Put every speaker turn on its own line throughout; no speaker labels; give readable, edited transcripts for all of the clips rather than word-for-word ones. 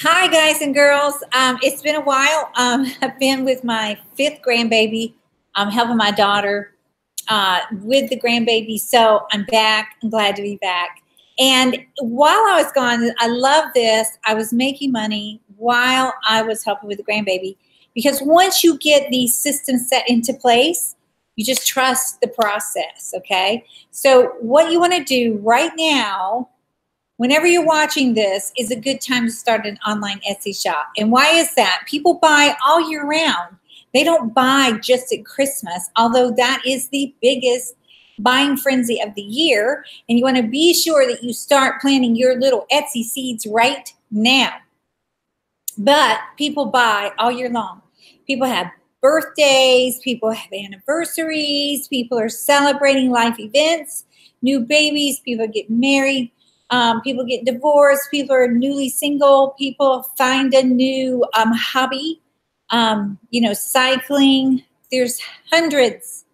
Hi, guys and girls. It's been a while. I've been with my fifth grandbaby. I'm helping my daughter with the grandbaby. So I'm back. I'm glad to be back. And while I was gone, I love this. I was making money while I was helping with the grandbaby. Because once you get these systems set into place, you just trust the process, okay? So what you want to do right now, whenever you're watching this, is a good time to start an online Etsy shop. And why is that? People buy all year round. They don't buy just at Christmas, although that is the biggest buying frenzy of the year. And you want to be sure that you start planting your little Etsy seeds right now. But people buy all year long. People have birthdays, people have anniversaries, people are celebrating life events, new babies, people get married. People get divorced, people are newly single, people find a new hobby, cycling. There's hundreds,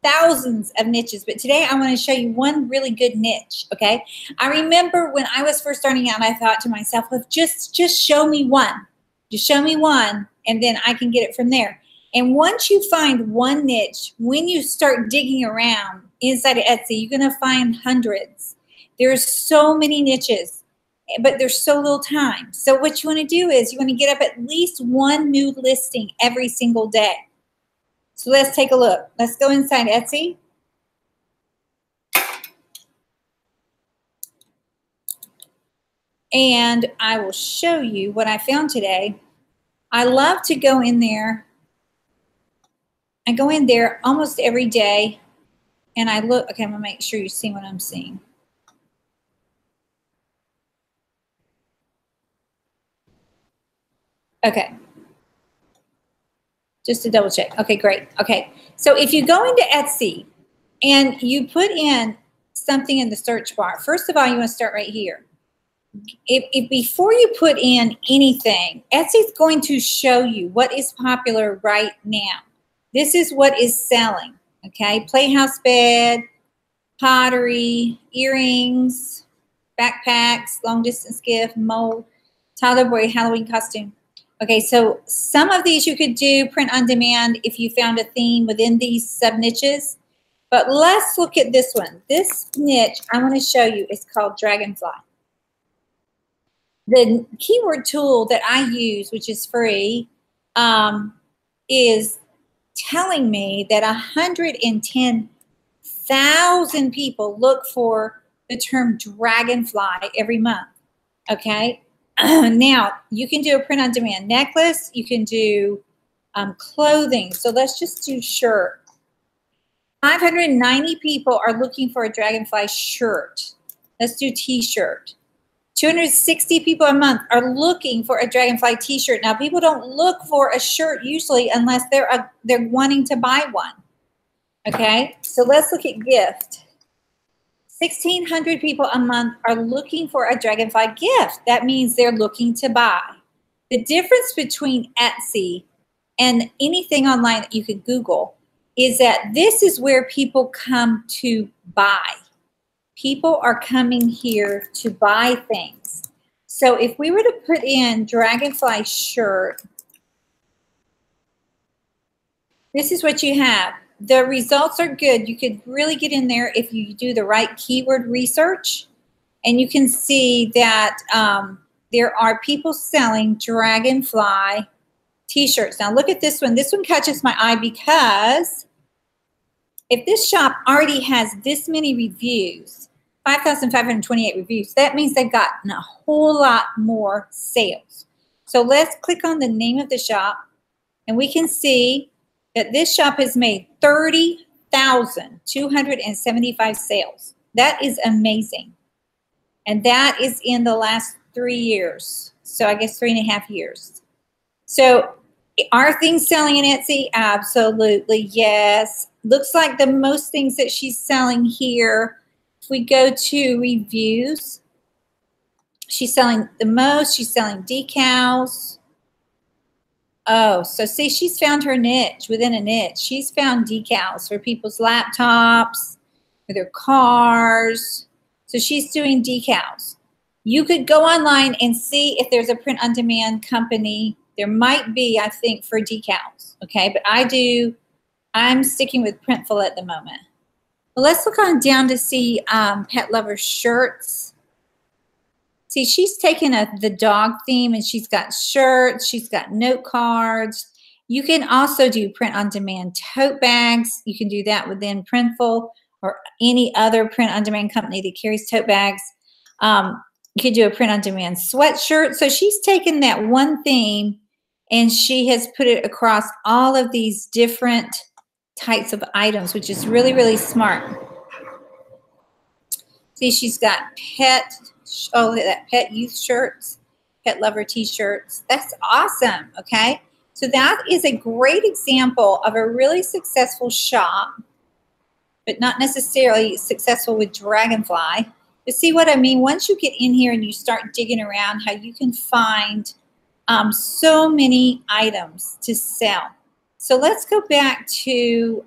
thousands of niches, but today I want to show you one really good niche, okay? I remember when I was first starting out, I thought to myself, well, just show me one. Just show me one, and then I can get it from there. And once you find one niche, when you start digging around inside of Etsy, you're going to find hundreds. There's so many niches, but there's so little time. So what you want to do is you want to get up at least one new listing every single day. So let's take a look. Let's go inside Etsy. And I will show you what I found today. I love to go in there. I go in there almost every day and I look. Okay, I'm going to make sure you see what I'm seeing. Okay, just to double check. Okay, great. Okay, so if you go into Etsy and you put in something in the search bar, first of all, you want to start right here. If before you put in anything, Etsy's going to show you what is popular right now. This is what is selling, okay? Playhouse bed, pottery, earrings, backpacks, long distance gift, mold, toddler boy Halloween costume. Okay, so some of these you could do print on demand if you found a theme within these sub niches. But let's look at this one. This niche I want to show you is called Dragonfly. The keyword tool that I use, which is free, is telling me that 110,000 people look for the term dragonfly every month. Okay. Now, you can do a print-on-demand necklace. You can do clothing. So let's just do shirt. 590 people are looking for a dragonfly shirt. Let's do t-shirt. 260 people a month are looking for a dragonfly t-shirt. Now, people don't look for a shirt usually unless they're wanting to buy one. Okay, so let's look at gift. 1,600 people a month are looking for a dragonfly gift. That means they're looking to buy. The difference between Etsy and anything online that you could Google is that this is where people come to buy. People are coming here to buy things. So if we were to put in dragonfly shirt, this is what you have. The results are good. You could really get in there if you do the right keyword research. And you can see that there are people selling dragonfly t-shirts. Now look at this one. This one catches my eye because if this shop already has this many reviews, 5,528 reviews, that means they've gotten a whole lot more sales. So let's click on the name of the shop and we can see that this shop has made 30,275 sales. That is amazing. And that is in the last 3 years. So I guess 3.5 years. So are things selling in Etsy? Absolutely, yes. Looks like the most things that she's selling here, if we go to reviews, she's selling the most. She's selling decals. Oh, so see, she's found her niche within a niche. She's found decals for people's laptops, for their cars. So she's doing decals. You could go online and see if there's a print-on-demand company. There might be, I think, for decals, okay? But I'm sticking with Printful at the moment. Well, let's look on down to see Pet Lover shirts. See, she's taken the dog theme, and she's got shirts. She's got note cards. You can also do print-on-demand tote bags. You can do that within Printful or any other print-on-demand company that carries tote bags. You could do a print-on-demand sweatshirt. So she's taken that one theme, and she has put it across all of these different types of items, which is really, really smart. See, she's got pet, oh, look at that, pet youth shirts, Pet Lover t-shirts. That's awesome, okay? So that is a great example of a really successful shop, but not necessarily successful with Dragonfly. But see what I mean? Once you get in here and you start digging around, how you can find so many items to sell. So let's go back to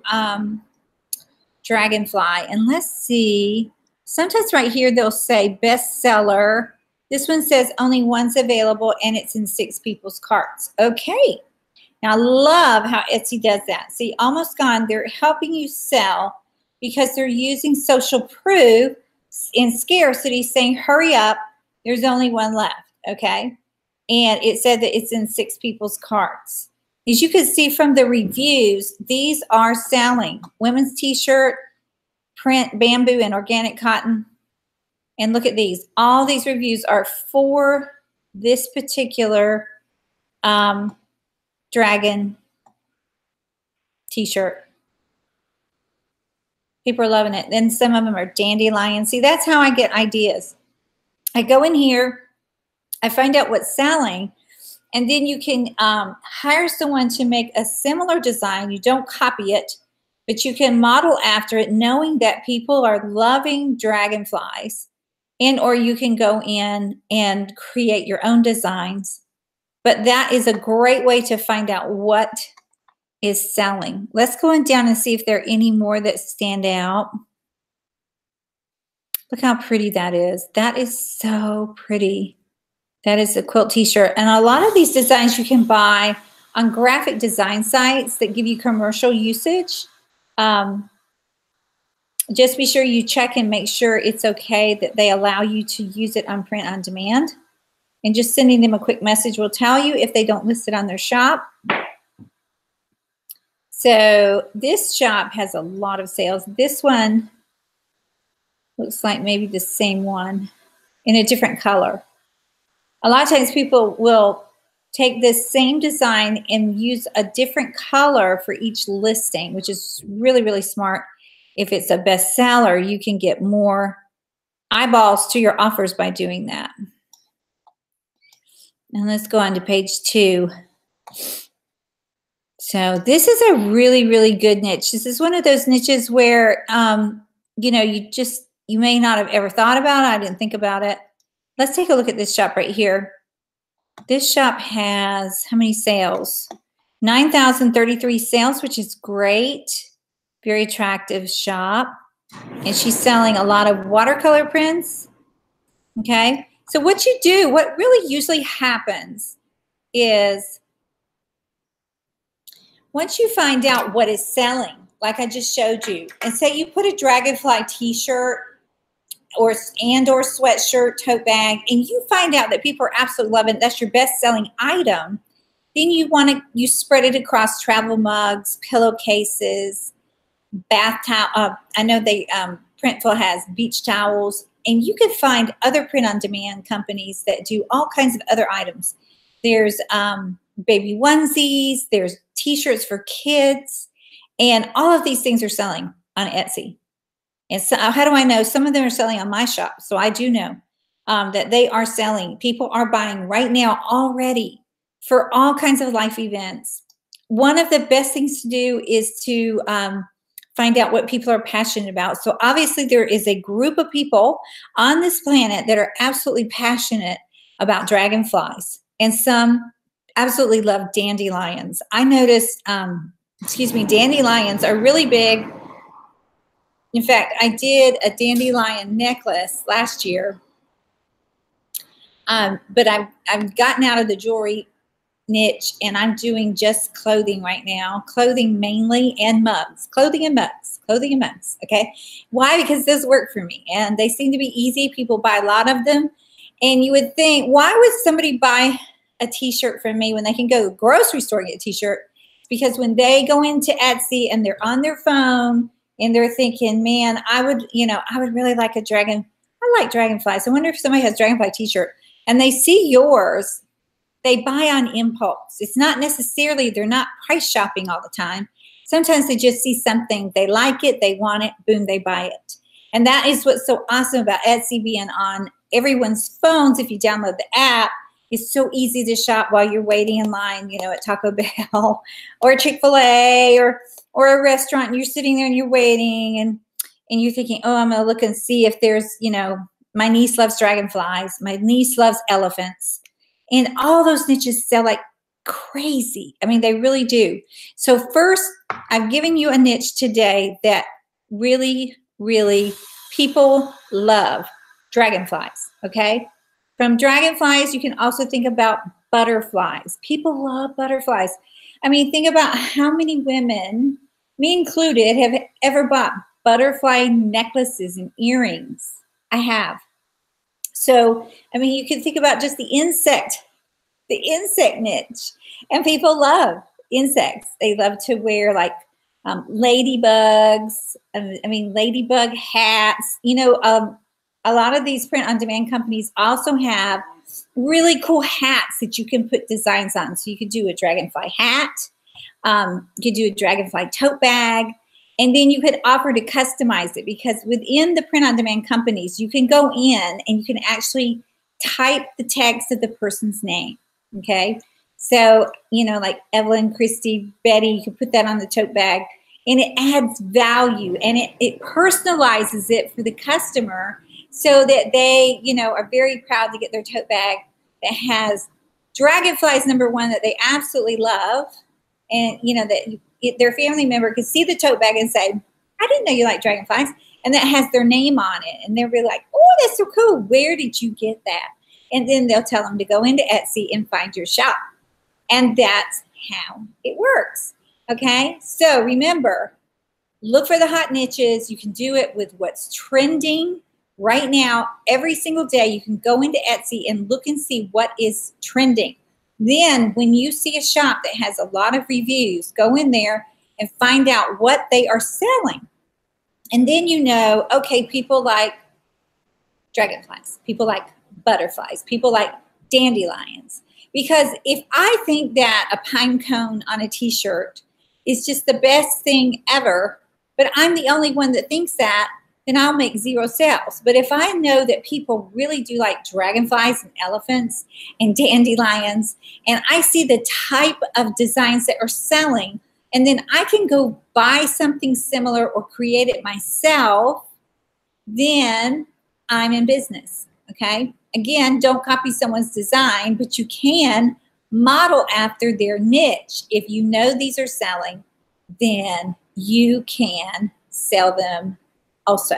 Dragonfly, and let's see. Sometimes right here they'll say bestseller. This one says only one's available, and it's in 6 people's carts. Okay. Now, I love how Etsy does that. See, almost gone. They're helping you sell because they're using social proof in scarcity, saying, hurry up, there's only one left, okay? And it said that it's in 6 people's carts. As you can see from the reviews, these are selling. Women's t-shirt, print, bamboo, and organic cotton. And look at these. All these reviews are for this particular dragon t-shirt. People are loving it. Then some of them are dandelion. See, that's how I get ideas. I go in here, I find out what's selling, and then you can hire someone to make a similar design. You don't copy it, but you can model after it, knowing that people are loving dragonflies, and or you can go in and create your own designs. But that is a great way to find out what is selling. Let's go on down and see if there are any more that stand out. Look how pretty that is. That is so pretty. That is a quilt t-shirt. And a lot of these designs you can buy on graphic design sites that give you commercial usage. Just be sure you check and make sure it's okay that they allow you to use it on print on demand. And just sending them a quick message will tell you if they don't list it on their shop. So this shop has a lot of sales. This one looks like maybe the same one in a different color. A lot of times people will take this same design and use a different color for each listing, which is really, really smart. If it's a bestseller, you can get more eyeballs to your offers by doing that. And let's go on to page 2. So this is a really, really good niche. This is one of those niches where, you know, you may not have ever thought about it. I didn't think about it. Let's take a look at this shop right here. This shop has how many sales? 9,033 sales, which is great. Very attractive shop. And she's selling a lot of watercolor prints. Okay. So what you do, what really usually happens is once you find out what is selling, like I just showed you, and say you put a dragonfly t-shirt or sweatshirt, tote bag, and you find out that people are absolutely loving it, that's your best-selling item, then you spread it across travel mugs, pillowcases, bath towel. I know Printful has beach towels, and you can find other print-on-demand companies that do all kinds of other items. There's baby onesies, there's t-shirts for kids, and all of these things are selling on Etsy. And so how do I know? Some of them are selling on my shop, so I do know that they are selling. People are buying right now already for all kinds of life events. One of the best things to do is to find out what people are passionate about. So obviously there is a group of people on this planet that are absolutely passionate about dragonflies, and some absolutely love dandelions. I noticed, dandelions are really big. In fact, I did a dandelion necklace last year, But I've gotten out of the jewelry niche, and I'm doing just clothing right now. Clothing mainly, and mugs. Clothing and mugs. Clothing and mugs. Okay. Why? Because this work for me, and they seem to be easy. People buy a lot of them, and you would think, why would somebody buy a T-shirt from me when they can go to the grocery store and get a T-shirt? Because when they go into Etsy and they're on their phone and they're thinking, man, I would really like a dragon. I like dragonflies. I wonder if somebody has a dragonfly T-shirt, and they see yours. They buy on impulse. It's not necessarily, they're not price shopping all the time. Sometimes they just see something, they like it, they want it, boom, they buy it. And that is what's so awesome about Etsy being on everyone's phones. If you download the app, it's so easy to shop while you're waiting in line, at Taco Bell or Chick-fil-A or a restaurant, and you're sitting there and you're waiting and you're thinking, oh, I'm going to look and see if there's, my niece loves dragonflies. My niece loves elephants. And all those niches sell like crazy. I mean, they really do. So first, I've given you a niche today that really, really people love: dragonflies, okay? From dragonflies, you can also think about butterflies. People love butterflies. I mean, think about how many women, me included, have ever bought butterfly necklaces and earrings. I have. So, I mean, you can think about just the insect niche. And people love insects. They love to wear like ladybugs. Ladybug hats. A lot of these print-on-demand companies also have really cool hats that you can put designs on. So you could do a dragonfly hat. You could do a dragonfly tote bag. And then you could offer to customize it, because within the print-on-demand companies, you can go in and you can actually type the text of the person's name, okay? So, like Evelyn, Christy, Betty, you can put that on the tote bag, and it adds value, and it personalizes it for the customer so that they, are very proud to get their tote bag that has dragonflies, number one, that they absolutely love, and, that their family member could see the tote bag and say, I didn't know you like dragonflies. And that has their name on it. And they'll be like, oh, that's so cool. Where did you get that? And then they'll tell them to go into Etsy and find your shop. And that's how it works. Okay. So remember, look for the hot niches. You can do it with what's trending right now. Every single day, you can go into Etsy and look and see what is trending. Then when you see a shop that has a lot of reviews, go in there and find out what they are selling. And then okay, people like dragonflies, people like butterflies, people like dandelions. Because if I think that a pine cone on a T-shirt is just the best thing ever, but I'm the only one that thinks that, then I'll make 0 sales. But if I know that people really do like dragonflies and elephants and dandelions, and I see the type of designs that are selling, and then I can go buy something similar or create it myself, then I'm in business, okay? Again, don't copy someone's design, but you can model after their niche. If you know these are selling, then you can sell them also.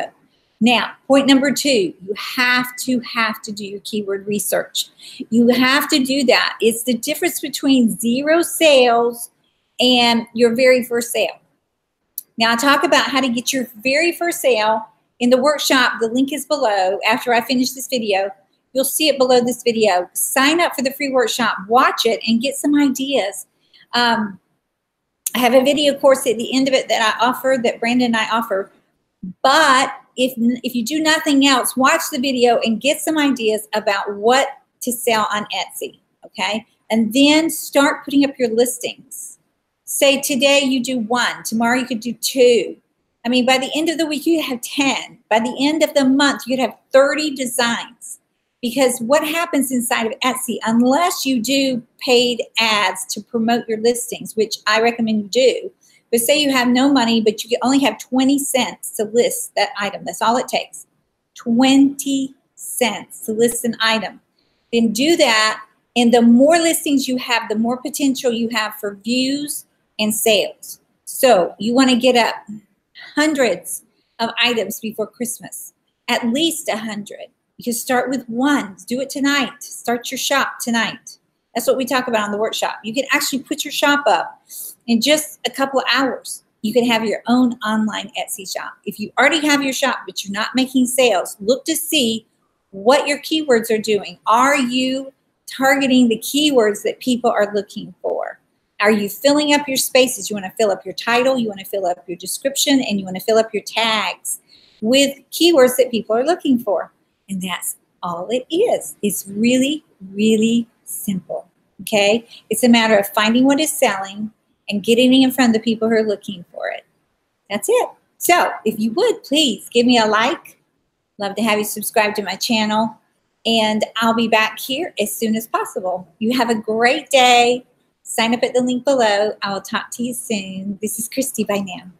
Now, point number 2, you have to do your keyword research. You have to do that. It's the difference between 0 sales and your very first sale. Now, I'll talk about how to get your very first sale in the workshop. The link is below. After I finish this video, you'll see it below this video. Sign up for the free workshop, watch it, and get some ideas. I have a video course at the end of it that I offer, that Brandon and I offer. But if you do nothing else, watch the video and get some ideas about what to sell on Etsy, okay? And then start putting up your listings. Say today you do 1, tomorrow you could do 2. I mean, by the end of the week, you could have 10. By the end of the month, you could have 30 designs. Because what happens inside of Etsy, unless you do paid ads to promote your listings, which I recommend you do, but say you have no money, but you only have 20 cents to list that item. That's all it takes. 20 cents to list an item. Then do that, and the more listings you have, the more potential you have for views and sales. So you want to get up hundreds of items before Christmas, at least 100. You can start with one. Do it tonight. Start your shop tonight. That's what we talk about in the workshop. You can actually put your shop up in just a couple of hours. You can have your own online Etsy shop. If you already have your shop, but you're not making sales, look to see what your keywords are doing. Are you targeting the keywords that people are looking for? Are you filling up your spaces? You want to fill up your title, you want to fill up your description, and you want to fill up your tags with keywords that people are looking for. And that's all it is. It's really, really simple, okay? It's a matter of finding what is selling and getting it in front of the people who are looking for it. That's it. So if you would, please give me a like. Love to have you subscribe to my channel. And I'll be back here as soon as possible. You have a great day. Sign up at the link below. I will talk to you soon. This is Christy. Bye now.